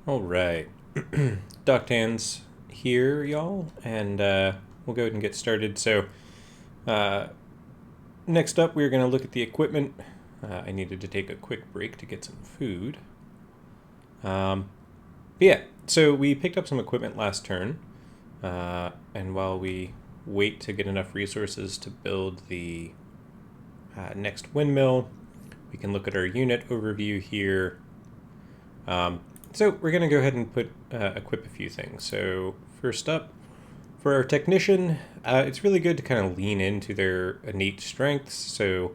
All right. Docked hands here, y'all, and we'll go ahead and get started. So, uh, next up, we're going to look at the equipment. I needed to take a quick break to get some food. But yeah, so we picked up some equipment last turn, and while we wait to get enough resources to build the next windmill, we can look at our unit overview here. So we're going to go ahead and equip a few things. So first up, for our technician, it's really good to kind of lean into their innate strengths. So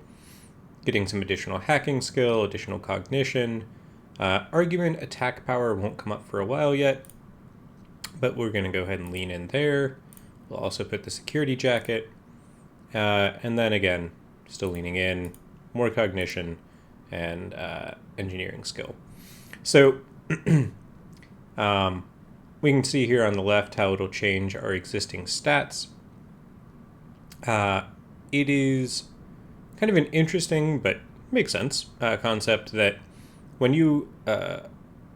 getting some additional hacking skill, additional cognition. Argument attack power won't come up for a while yet, but we're going to go ahead and lean in there. We'll also put the security jacket. And then again, still leaning in, more cognition and engineering skill. So we can see here on the left how it'll change our existing stats. It is kind of an interesting, but makes sense, concept that when you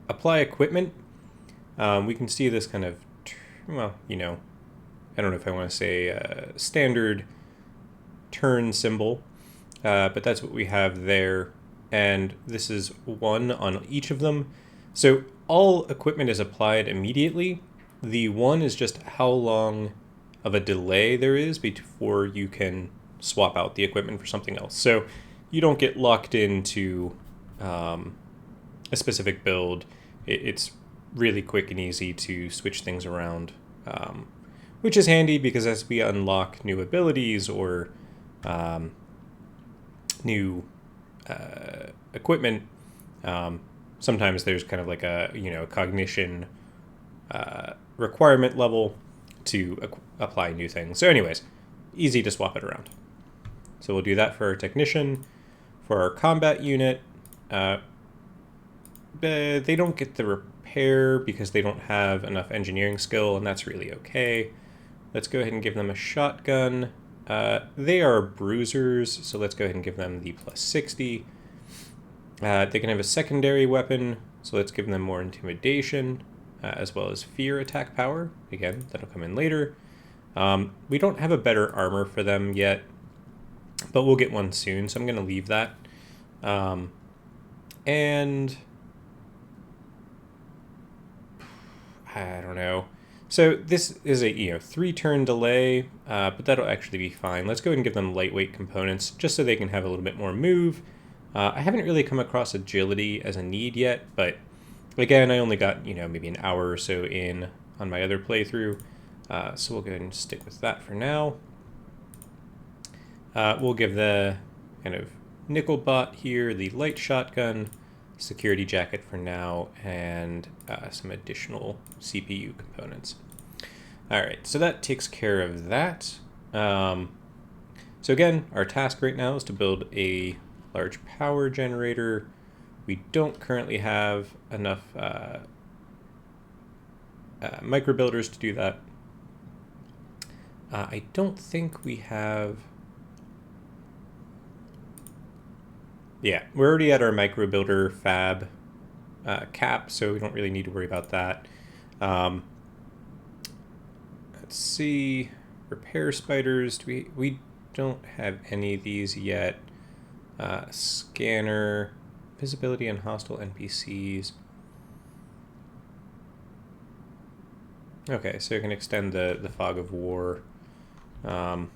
apply equipment, we can see this kind of, well, I don't know if I want to say standard turn symbol, but that's what we have there. And this is 1 on each of them. So all equipment is applied immediately. The 1 is just how long of a delay there is before you can swap out the equipment for something else. So you don't get locked into a specific build. It's really quick and easy to switch things around, which is handy because as we unlock new abilities or new equipment, sometimes there's kind of like a cognition requirement level to apply new things. So anyways, easy to swap it around. So we'll do that for our technician. For our combat unit, they don't get the repair because they don't have enough engineering skill, and that's really okay. Let's go ahead and give them a shotgun. They are bruisers, so let's go ahead and give them the plus 60. They can have a secondary weapon, so let's give them more intimidation, as well as fear attack power. Again, that'll come in later. We don't have a better armor for them yet, but we'll get one soon, so I'm going to leave that. And I don't know. So this is a 3-turn delay, but that'll actually be fine. Let's go ahead and give them lightweight components just so they can have a little bit more move. I haven't really come across agility as a need yet, but again, I only got maybe an hour or so in on my other playthrough, so we'll go ahead and stick with that for now. We'll give the kind of nickel bot here the light shotgun, security jacket for now, and some additional CPU components. All right, so that takes care of that. So again, our task right now is to build a large power generator. We don't currently have enough micro builders to do that. I don't think we have. Yeah, we're already at our micro builder fab cap, so we don't really need to worry about that. Let's see, repair spiders. We don't have any of these yet. Scanner, visibility on hostile NPCs. Okay, so you can extend the fog of war. Let's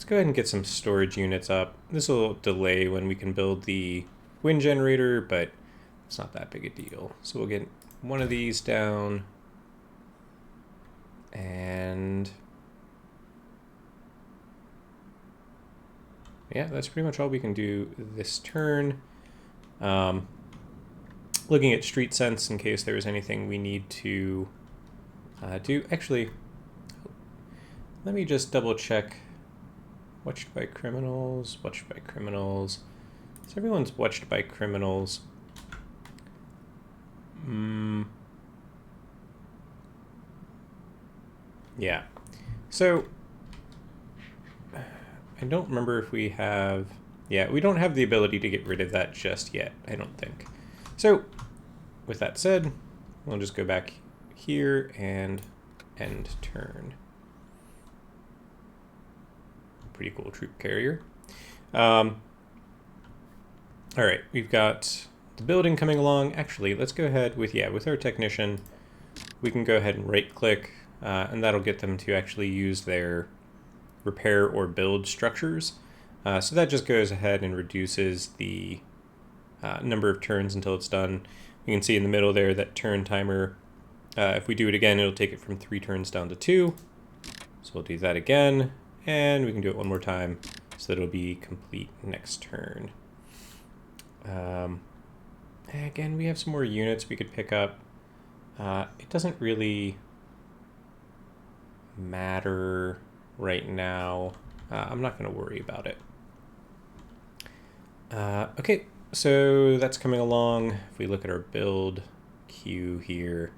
go ahead and get some storage units up. This will delay when we can build the wind generator, but it's not that big a deal. So we'll get one of these down. And yeah, that's pretty much all we can do this turn. Looking at street sense in case there was anything we need to do. Actually, let me just double check. Watched by criminals, watched by criminals. So everyone's watched by criminals. Yeah. So I don't remember if we have Yeah, we don't have the ability to get rid of that just yet, I don't think. So, with that said, we'll just go back here and end turn. Pretty cool troop carrier. All right, we've got the building coming along. Actually, let's go ahead with our technician. We can go ahead and right-click, and that'll get them to actually use their repair or build structures. So that just goes ahead and reduces the number of turns until it's done. You can see in the middle there that turn timer. If we do it again, it'll take it from 3 turns down to 2. So we'll do that again, and we can do it one more time so that it'll be complete next turn. Again, we have some more units we could pick up. It doesn't really matter right now. I'm not going to worry about it. Okay, so that's coming along. If we look at our build queue here,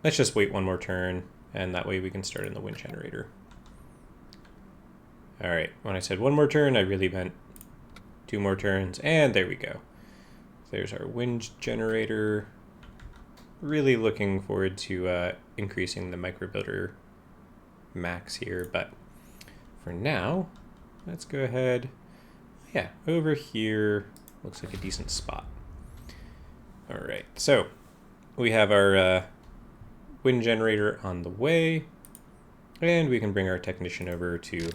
let's just wait one more turn, and that way we can start in the wind generator. All right, when I said one more turn, I really meant 2 more turns, and there we go. There's our wind generator. Really looking forward to increasing the microbuilder max here, but for now, let's go ahead. Yeah, over here looks like a decent spot. All right, so we have our wind generator on the way, and we can bring our technician over to,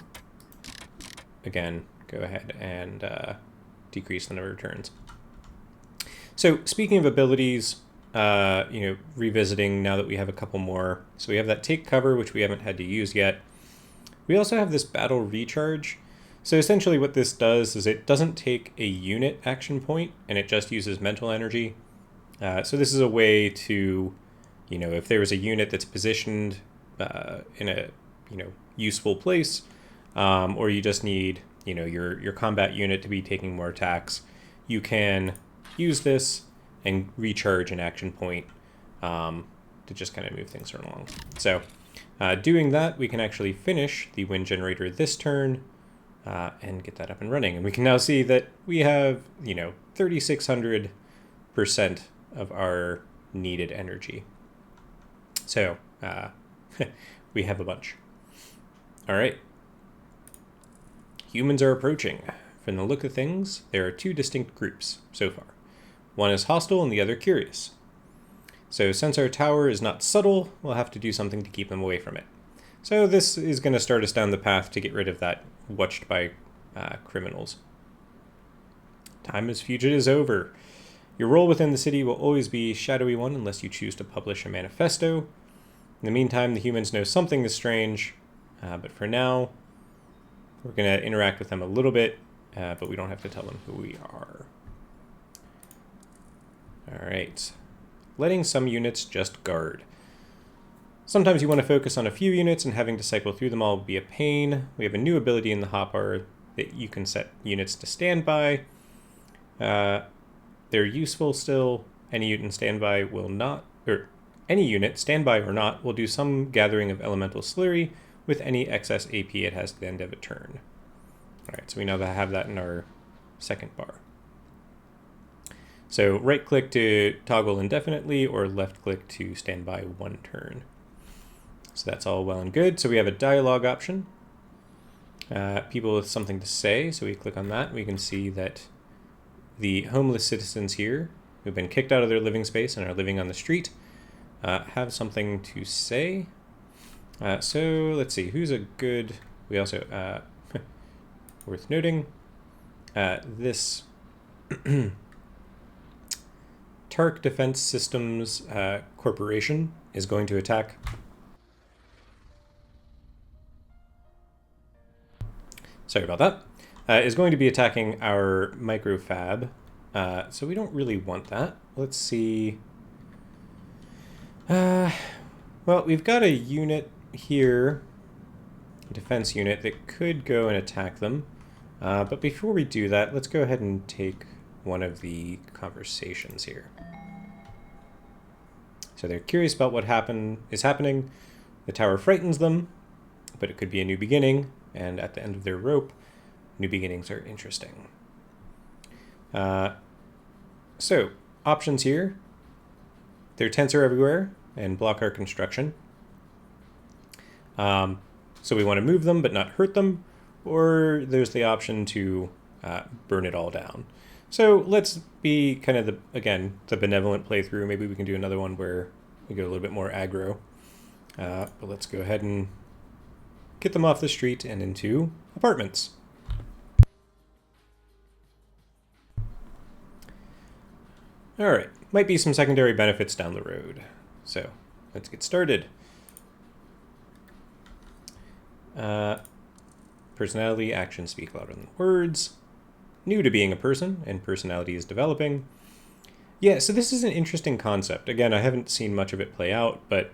again, go ahead and decrease the number of turns. So speaking of abilities, revisiting now that we have a couple more. So we have that take cover, which we haven't had to use yet. We also have this battle recharge. So essentially what this does is it doesn't take a unit action point, and it just uses mental energy. So this is a way to, if there was a unit that's positioned in a, useful place, or you just need, your combat unit to be taking more attacks, you can use this and recharge an action point to just kind of move things along. So doing that, we can actually finish the wind generator this turn and get that up and running. And we can now see that we have, 3,600% of our needed energy. So we have a bunch. All right. Humans are approaching. From the look of things, there are 2 distinct groups so far. One is hostile and the other curious. So since our tower is not subtle, we'll have to do something to keep them away from it. So this is going to start us down the path to get rid of that watched by criminals. Time as fugitive is over. Your role within the city will always be shadowy one unless you choose to publish a manifesto. In the meantime, the humans know something is strange, but for now, we're going to interact with them a little bit, but we don't have to tell them who we are. All right. Letting some units just guard. Sometimes you want to focus on a few units, and having to cycle through them all will be a pain. We have a new ability in the hotbar that you can set units to standby. They're useful still. Any unit standby will not, or any unit, standby or not, will do some gathering of elemental slurry with any excess AP it has at the end of a turn. All right, so we now have that in our second bar. So right-click to toggle indefinitely, or left-click to stand by 1 turn. So that's all well and good. So we have a dialogue option. People with something to say, so we click on that. We can see that the homeless citizens here, who've been kicked out of their living space and are living on the street, have something to say. So let's see, who's a good... We also, worth noting, this Tark Defense Systems Corporation is going to attack. Sorry about that. Is going to be attacking our microfab. So we don't really want that. Let's see. Well, we've got a unit here, a defense unit, that could go and attack them. But before we do that, let's go ahead and take one of the conversations here. So they're curious about what is happening. The tower frightens them, but it could be a new beginning, and at the end of their rope, new beginnings are interesting. So, options here. Their tents are everywhere and block our construction. So we want to move them but not hurt them, or there's the option to burn it all down. So let's be kind of the benevolent playthrough. Maybe we can do another one where we go a little bit more aggro. But let's go ahead and get them off the street and into apartments. All right, might be some secondary benefits down the road. So let's get started. Personality, actions speak louder than words. New to being a person, and personality is developing. Yeah, so this is an interesting concept. Again, I haven't seen much of it play out, but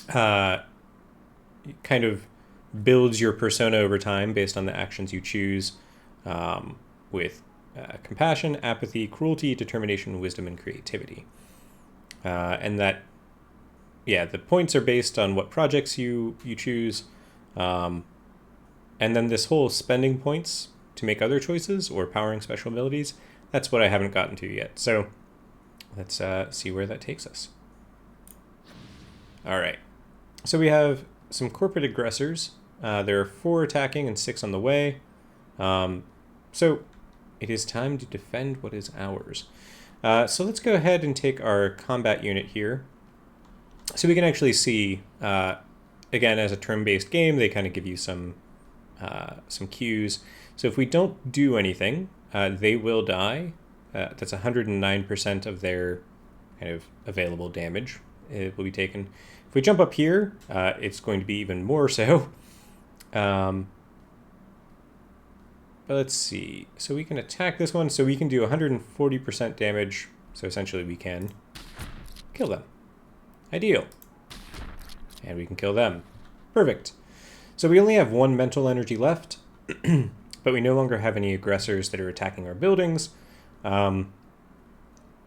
it kind of builds your persona over time based on the actions you choose, with compassion, apathy, cruelty, determination, wisdom, and creativity. And that, yeah, the points are based on what projects you choose. And then this whole spending points to make other choices or powering special abilities, that's what I haven't gotten to yet. So let's see where that takes us. All right. So we have some corporate aggressors. There are 4 attacking and 6 on the way. So it is time to defend what is ours. So let's go ahead and take our combat unit here. So we can actually see, again, as a turn-based game, they kind of give you some cues. So if we don't do anything, they will die. That's 109% of their kind of available damage. It will be taken. If we jump up here, it's going to be even more so. But let's see. So we can attack this one. So we can do 140% damage. So essentially we can kill them. Ideal. And we can kill them. Perfect. So we only have 1 mental energy left, but we no longer have any aggressors that are attacking our buildings. And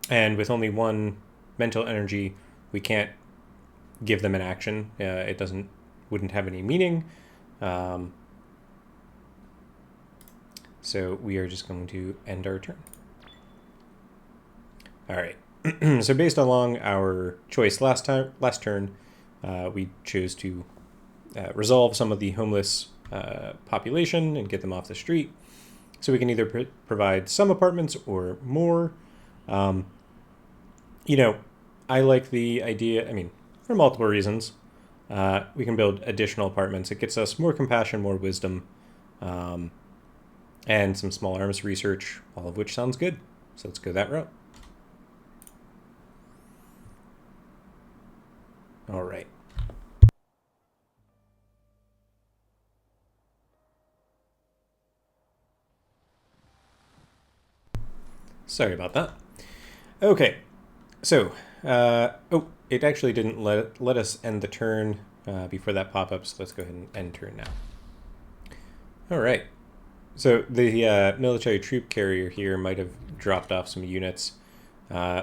with only 1 mental energy, we can't give them an action. It wouldn't have any meaning. So we are just going to end our turn. All right. So based along our choice last turn, we chose to resolve some of the homeless population and get them off the street. So we can either provide some apartments or more. I like the idea, for multiple reasons. We can build additional apartments. It gets us more compassion, more wisdom, and some small arms research, all of which sounds good. So let's go that route. All right. Sorry about that. Okay, so, it actually didn't let us end the turn before that pop-up, so let's go ahead and end turn now. All right. So the military troop carrier here might have dropped off some units.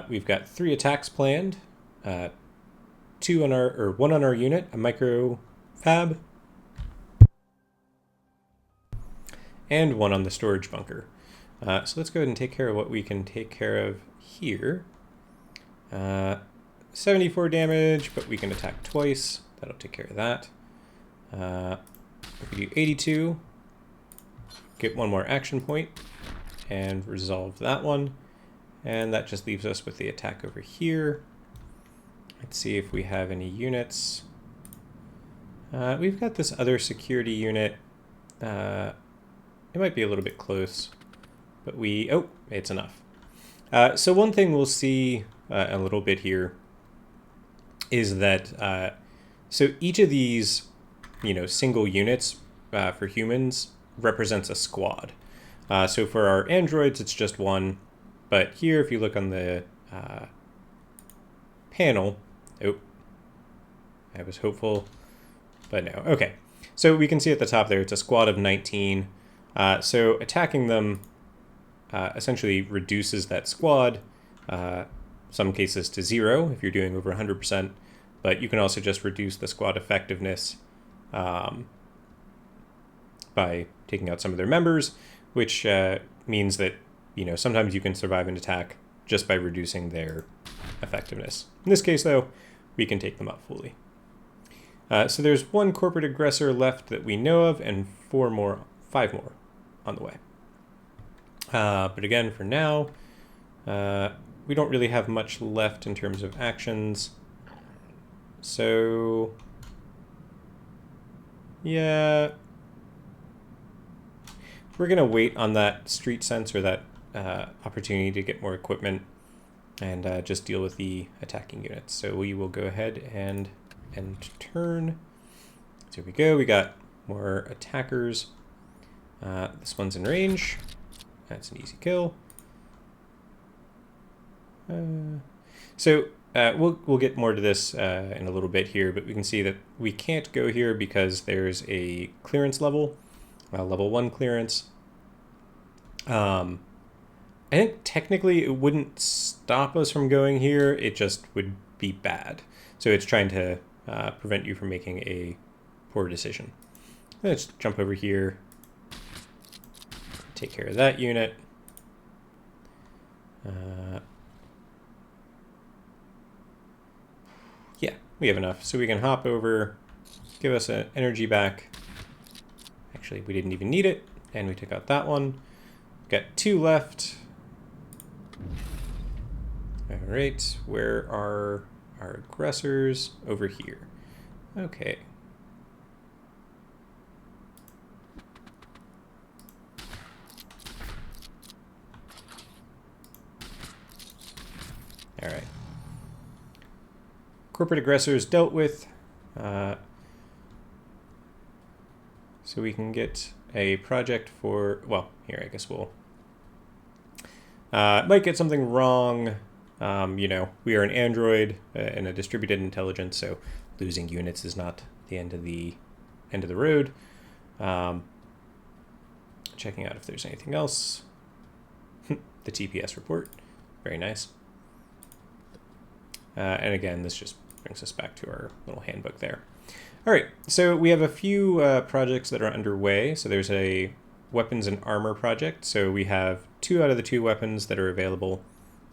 We've got 3 attacks planned. 1 on our unit, a micro fab, and 1 on the storage bunker. So let's go ahead and take care of what we can take care of here. 74 damage, but we can attack twice. That'll take care of that. If we do 82, get 1 more action point and resolve that one. And that just leaves us with the attack over here. Let's see if we have any units. We've got this other security unit. It might be a little bit close, but it's enough. So one thing we'll see a little bit here is that so each of these, single units for humans represents a squad. So for our androids, it's just 1. But here, if you look on the panel, I was hopeful, but no. Okay, so we can see at the top there, it's a squad of 19. So attacking them essentially reduces that squad, some cases to 0 if you're doing over 100%, but you can also just reduce the squad effectiveness by taking out some of their members, which means that, sometimes you can survive an attack just by reducing their effectiveness. In this case, though, we can take them out fully. So there's one corporate aggressor left that we know of, and 5 more on the way. But again, for now, we don't really have much left in terms of actions. So, yeah, we're going to wait on that street sense, or that opportunity to get more equipment, and just deal with the attacking units. So we will go ahead and end turn. So here we go. We got more attackers. This one's in range. That's an easy kill. We'll get more to this in a little bit here, but we can see that we can't go here because there's a clearance level, level 1 clearance. I think technically it wouldn't stop us from going here, it just would be bad. So it's trying to prevent you from making a poor decision. Let's jump over here, take care of that unit. Yeah, we have enough. So we can hop over, give us an energy back. Actually, we didn't even need it, and we took out that one. Got 2 left. All right, where are our aggressors? Over here. Okay. All right. Corporate aggressors dealt with. So we can get a project for, well, here, I guess we'll, might get something wrong. We are an android and a distributed intelligence, so losing units is not the end of the road. Checking out if there's anything else. The TPS report, very nice. And again, this just brings us back to our little handbook there. All right, so we have a few projects that are underway. So there's a weapons and armor project. So we have 2 out of the 2 weapons that are available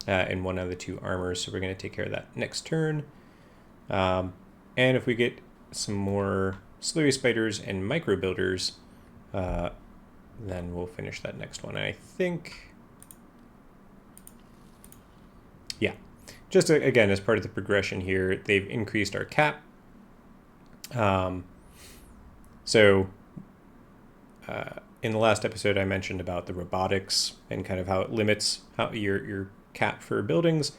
and 1 out of the 2 armors. So we're going to take care of that next turn. And if we get some more slurry spiders and micro builders, then we'll finish that next one. And I think, yeah, just again, as part of the progression here, they've increased our cap. In the last episode, I mentioned about the robotics and kind of how it limits how your cap for buildings.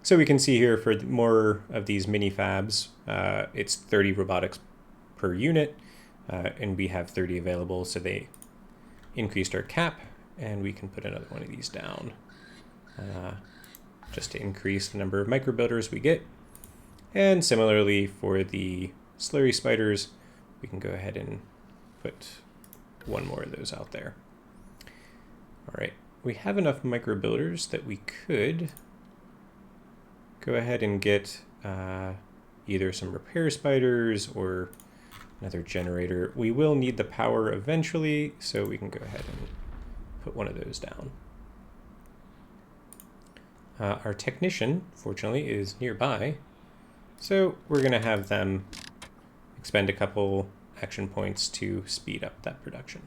So we can see here for more of these mini fabs, it's 30 robotics per unit, and we have 30 available. So they increased our cap, and we can put another one of these down just to increase the number of micro builders we get. And similarly for the slurry spiders, we can go ahead and put 1 more of those out there. All right, we have enough micro builders that we could go ahead and get either some repair spiders or another generator. We will need the power eventually, so we can go ahead and put 1 of those down. Our technician, fortunately, is nearby, so we're going to have them expend a couple action points to speed up that production.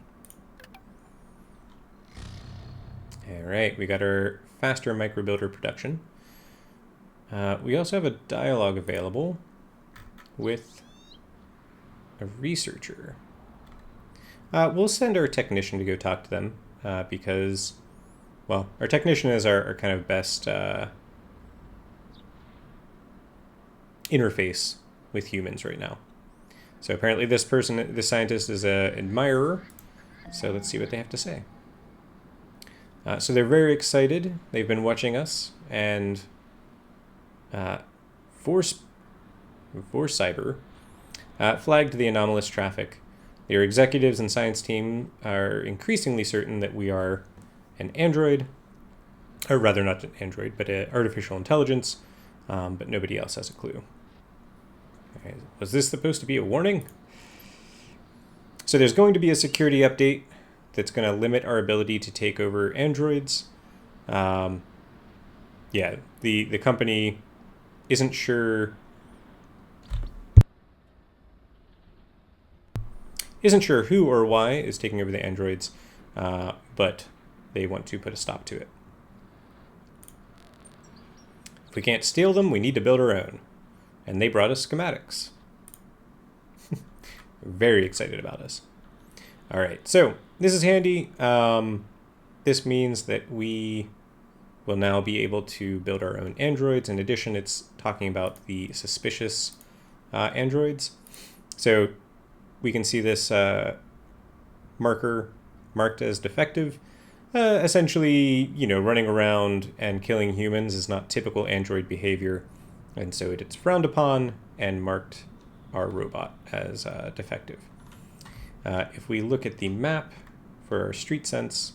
All right, we got our faster microbuilder production. We also have a dialogue available with a researcher. We'll send our technician to go talk to them because, well, our technician is our kind of best interface with humans right now. So apparently this scientist is an admirer. So let's see what they have to say. So they're very excited. They've been watching us, and Cyber flagged the anomalous traffic. Their executives and science team are increasingly certain that we are an android, or rather not an android, but an artificial intelligence, but nobody else has a clue. Okay. Was this supposed to be a warning? So there's going to be a security update that's going to limit our ability to take over androids. Yeah, the company isn't sure who or why is taking over the androids, but they want to put a stop to it. If we can't steal them, we need to build our own. And they brought us schematics. Very excited about us. All right, so this is handy. This means that we will now be able to build our own androids. In addition, it's talking about the suspicious androids. So we can see this marker marked as defective. Essentially, running around and killing humans is not typical android behavior, and so it's frowned upon and marked our robot as defective. If we look at the map for our street sense,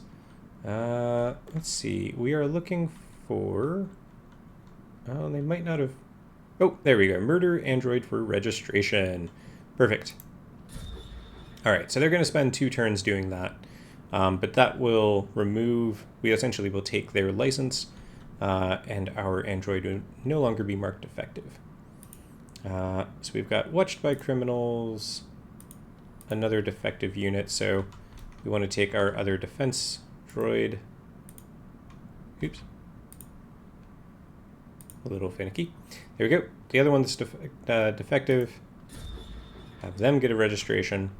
let's see, we are looking for, oh, they might not have, oh, there we go, murder android for registration. Perfect. All right, so they're going to spend 2 turns doing that, but that will remove, we essentially will take their license, and our android will no longer be marked defective. So we've got watched by criminals, another defective unit, so we want to take our other defense droid. Oops. A little finicky. There we go. The other one that's defective. Have them get a registration.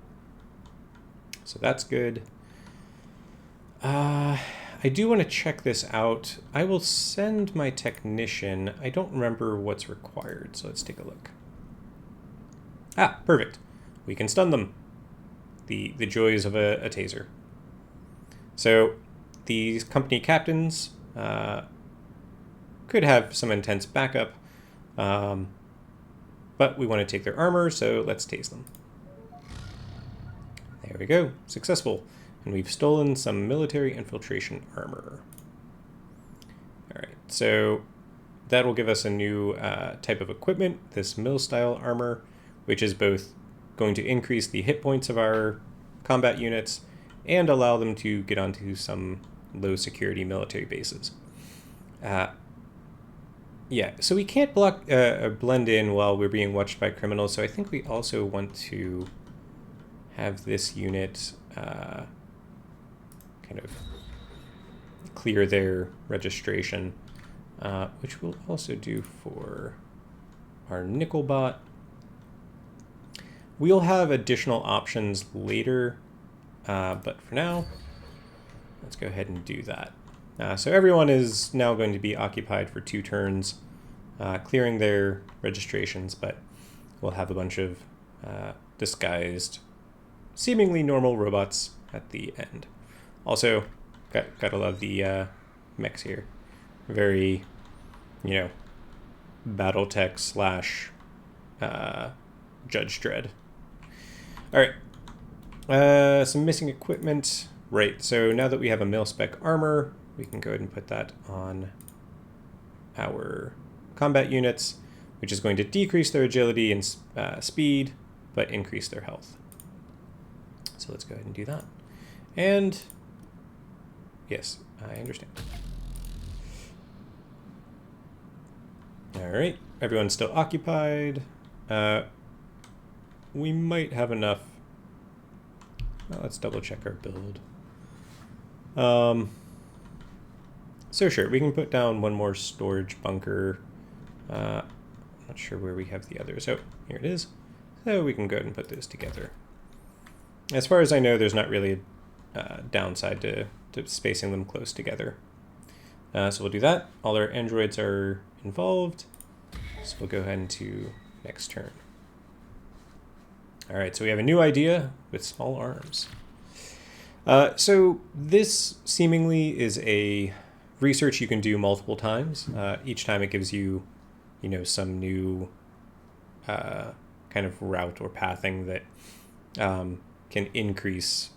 So that's good. I do want to check this out. I will send my technician. I don't remember what's required, so let's take a look. Ah, perfect. We can stun them. The joys of a taser. So these company captains could have some intense backup, but we want to take their armor, so let's tase them. There we go, successful. And we've stolen some military infiltration armor. All right, so that will give us a new type of equipment, this mill-style armor, which is both going to increase the hit points of our combat units and allow them to get onto some low-security military bases. Yeah, so we can't blend in while we're being watched by criminals, so I think we also want to have this unit kind of clear their registration, which we'll also do for our Nickelbot. We'll have additional options later, but for now, let's go ahead and do that. So everyone is now going to be occupied for 2 turns, clearing their registrations, but we'll have a bunch of disguised, seemingly normal robots at the end. Also, gotta love the mechs here. Very, BattleTech / Judge Dredd. All right, some missing equipment. Right, so now that we have a mil-spec armor, we can go ahead and put that on our combat units, which is going to decrease their agility and speed, but increase their health. So let's go ahead and do that. And yes, I understand. All right, everyone's still occupied. We might have enough. Well, let's double check our build. So sure, we can put down one more storage bunker. I'm not sure where we have the others. Oh, here it is. So we can go ahead and put those together. As far as I know, there's not really a downside to spacing them close together. So we'll do that. All our androids are involved. So we'll go ahead and do next turn. All right, so we have a new idea with small arms. So this seemingly is a research you can do multiple times. Each time it gives you, some new kind of route or pathing that can increase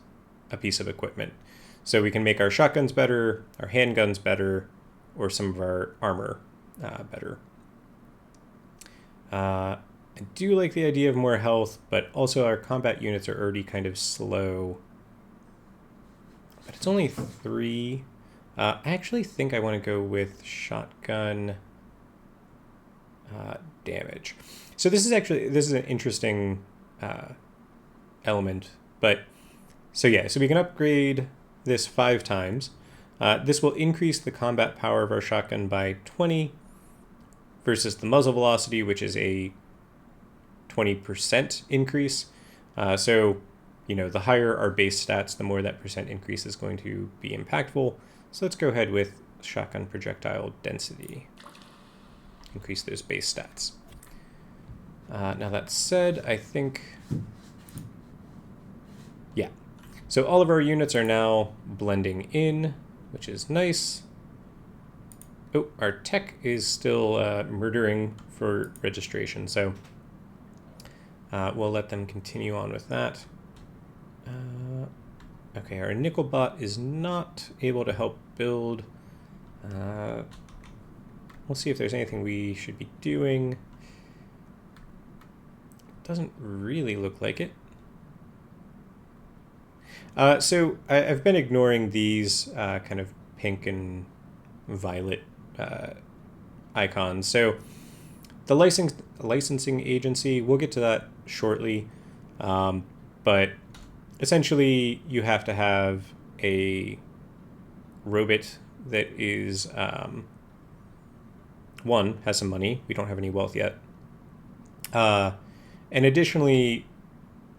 a piece of equipment. So we can make our shotguns better, our handguns better, or some of our armor better. I do like the idea of more health, but also our combat units are already kind of slow. But it's only 3. I actually think I want to go with shotgun damage. So this is an interesting element. But so yeah, so we can upgrade this 5 times. This will increase the combat power of our shotgun by 20 versus the muzzle velocity, which is a 20% increase. So, you know, the higher our base stats, the more that percent increase is going to be impactful. So let's go ahead with shotgun projectile density. Increase those base stats. Now that said, I think, yeah. So all of our units are now blending in, which is nice. Oh, our tech is still murdering for registration, so we'll let them continue on with that. Okay, our nickel bot is not able to help build. We'll see if there's anything we should be doing. Doesn't really look like it. So I've been ignoring these kind of pink and violet icons. So the licensing agency, we'll get to that shortly, but essentially you have to have a robot that is one, has some money. We don't have any wealth yet. And additionally,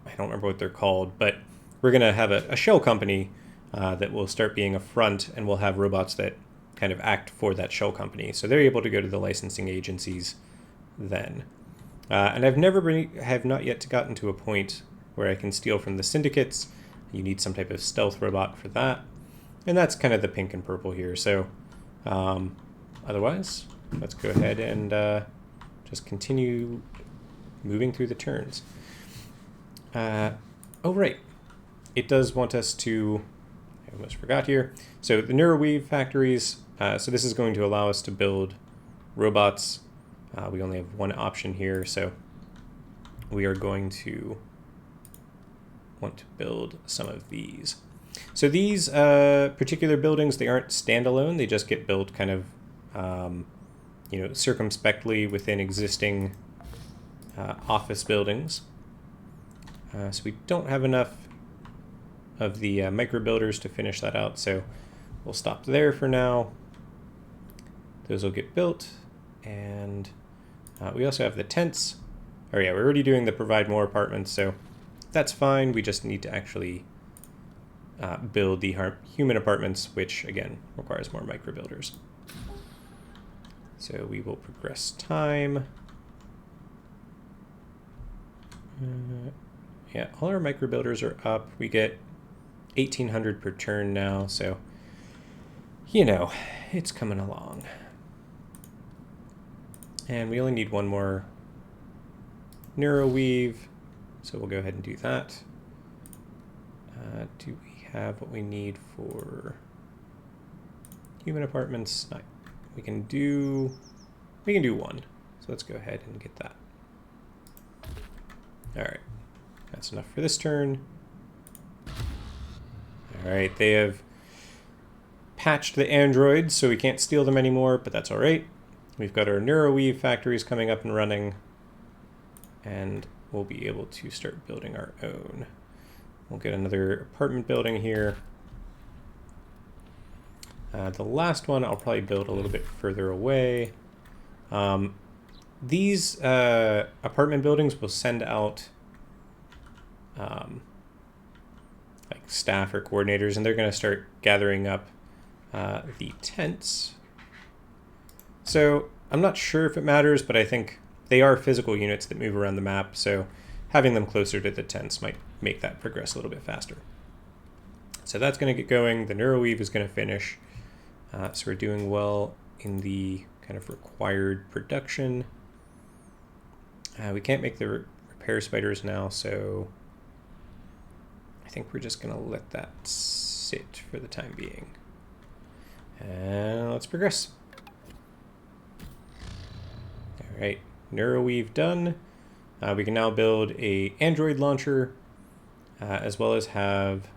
I don't remember what they're called, but we're going to have a shell company that will start being a front, and we'll have robots that kind of act for that shell company. So they're able to go to the licensing agencies then. And have not yet gotten to a point where I can steal from the syndicates. You need some type of stealth robot for that. And that's kind of the pink and purple here. So otherwise, let's go ahead and just continue moving through the turns. Oh, right. It does want us to, I almost forgot here. So the Neuroweave factories, so this is going to allow us to build robots. We only have one option here, so we are going to want to build some of these. So these particular buildings, they aren't standalone. They just get built kind of, circumspectly within existing office buildings. So we don't have enough of the micro builders to finish that out, so we'll stop there for now. Those will get built, and we also have the tents. Oh yeah, we're already doing the provide more apartments, so that's fine. We just need to actually build the human apartments, which again requires more micro builders. So we will progress time. Yeah, all our micro builders are up. We get 1,800 per turn now, so you know, it's coming along. And we only need one more Neuroweave, so we'll go ahead and do that. Do we have what we need for human apartments? No. We can do one. So let's go ahead and get that. All right, that's enough for this turn. All right, they have patched the androids, so we can't steal them anymore, but that's all right. We've got our Neuroweave factories coming up and running, and we'll be able to start building our own. We'll get another apartment building here. The last one I'll probably build a little bit further away. These apartment buildings will send out like staff or coordinators, and they're going to start gathering up the tents. So I'm not sure if it matters, but I think they are physical units that move around the map, so having them closer to the tents might make that progress a little bit faster. So that's going to get going. The Neuroweave is going to finish. So we're doing well in the kind of required production. We can't make the repair spiders now, so I think we're just going to let that sit for the time being. And let's progress. All right, Neuroweave done. We can now build a Android launcher, as well as have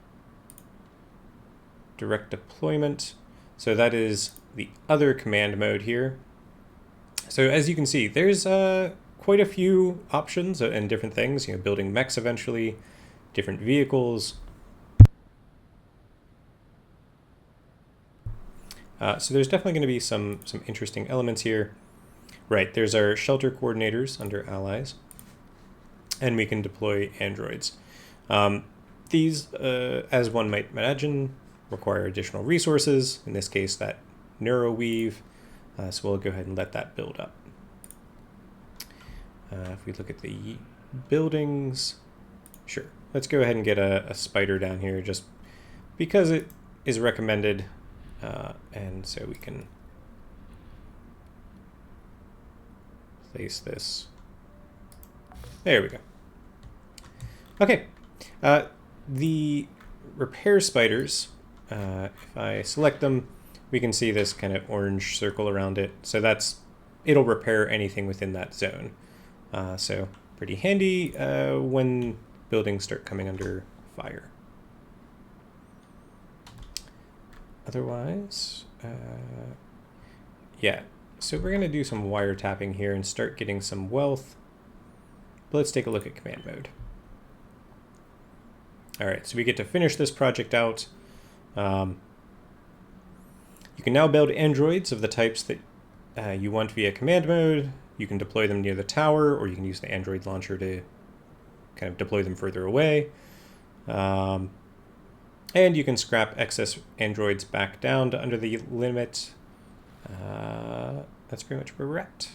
direct deployment. So that is the other command mode here. So as you can see, there's quite a few options and different things, building mechs eventually, different vehicles. So there's definitely going to be some interesting elements here. Right, there's our shelter coordinators under allies, and we can deploy androids. These, as one might imagine, require additional resources, in this case that neuroweave, so we'll go ahead and let that build up. If we look at the buildings, sure, let's go ahead and get a spider down here just because it is recommended, and so we can place this. There we go. Okay, the repair spiders, if I select them, we can see this kind of orange circle around it. So it'll repair anything within that zone. So pretty handy when buildings start coming under fire. Otherwise, yeah. So we're going to do some wiretapping here and start getting some wealth. But let's take a look at command mode. All right, so we get to finish this project out. You can now build androids of the types that you want via command mode. You can deploy them near the tower, or you can use the android launcher to kind of deploy them further away. And you can scrap excess androids back down to under the limit. That's pretty much where we're at.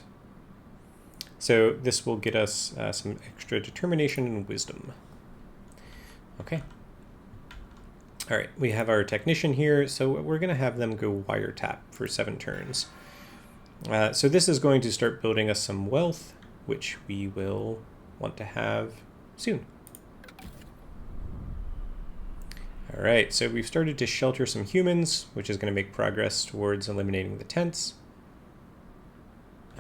So this will get us some extra determination and wisdom. Okay. All right, we have our technician here, so we're going to have them go wiretap for 7 turns. So this is going to start building us some wealth, which we will want to have soon. All right, so we've started to shelter some humans, which is going to make progress towards eliminating the tents.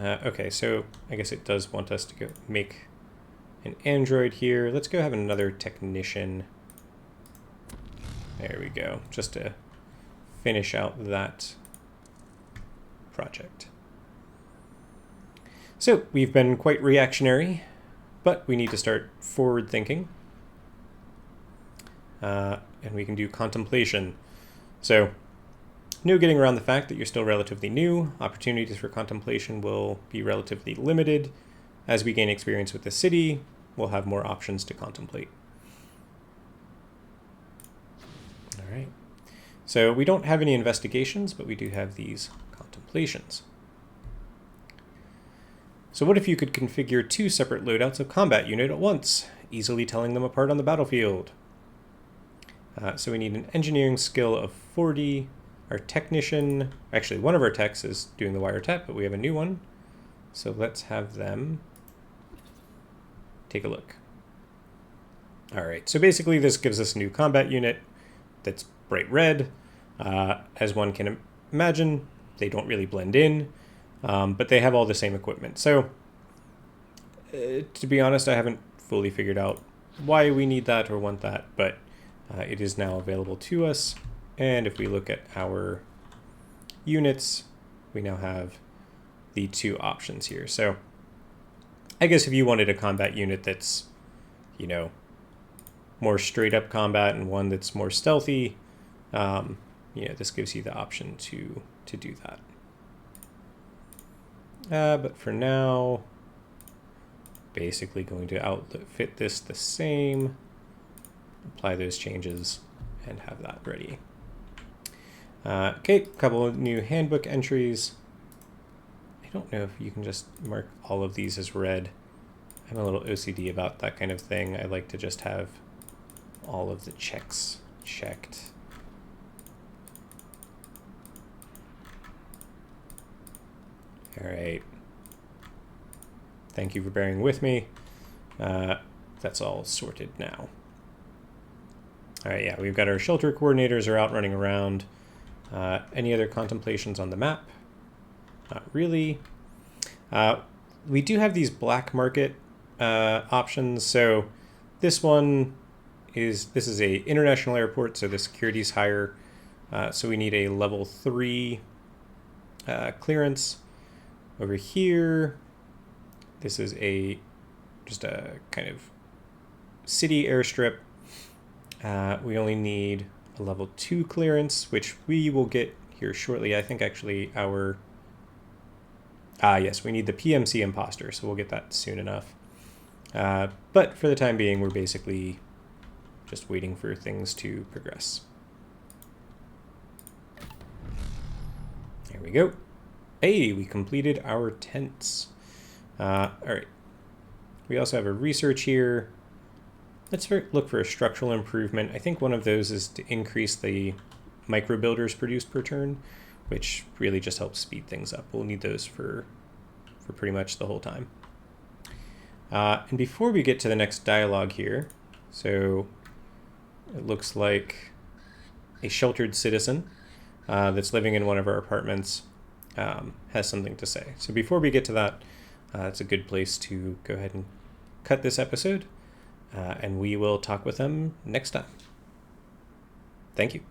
Okay, so I guess it does want us to go make an android here. Let's go have another technician. There we go, just to finish out that project. So we've been quite reactionary, but we need to start forward thinking. And we can do contemplation. So no getting around the fact that you're still relatively new. Opportunities for contemplation will be relatively limited. As we gain experience with the city, we'll have more options to contemplate. All right. So we don't have any investigations, but we do have these contemplations. So what if you could configure 2 separate loadouts of combat unit at once, easily telling them apart on the battlefield? So we need an engineering skill of 40. Our technician, actually one of our techs is doing the wiretap, but we have a new one. So let's have them take a look. All right, so basically this gives us a new combat unit that's bright red. As one can imagine, they don't really blend in, but they have all the same equipment. So to be honest, I haven't fully figured out why we need that or want that, but it is now available to us. And if we look at our units, we now have the 2 options here. So I guess if you wanted a combat unit that's, more straight up combat and one that's more stealthy, this gives you the option to do that. But for now, basically going to outfit this the same, apply those changes, and have that ready. Okay, a couple of new handbook entries. I don't know if you can just mark all of these as red. I'm a little OCD about that kind of thing. I like to just have all of the checks checked. All right. Thank you for bearing with me. That's all sorted now. All right, yeah, we've got our shelter coordinators are out running around. Any other contemplations on the map? Not really. We do have these black market options. So this one this is a international airport, so the security is higher. So we need a level 3 clearance. Over here, this is just a kind of city airstrip. We only need a level 2 clearance, which we will get here shortly. I think actually yes, we need the PMC imposter, so we'll get that soon enough. But for the time being, we're basically just waiting for things to progress. There we go. Hey, we completed our tents. All right. We also have a research here. Let's look for a structural improvement. I think one of those is to increase the micro builders produced per turn, which really just helps speed things up. We'll need those for pretty much the whole time. And before we get to the next dialogue here, so it looks like a sheltered citizen that's living in one of our apartments has something to say. So before we get to that, it's a good place to go ahead and cut this episode, and we will talk with them next time. Thank you.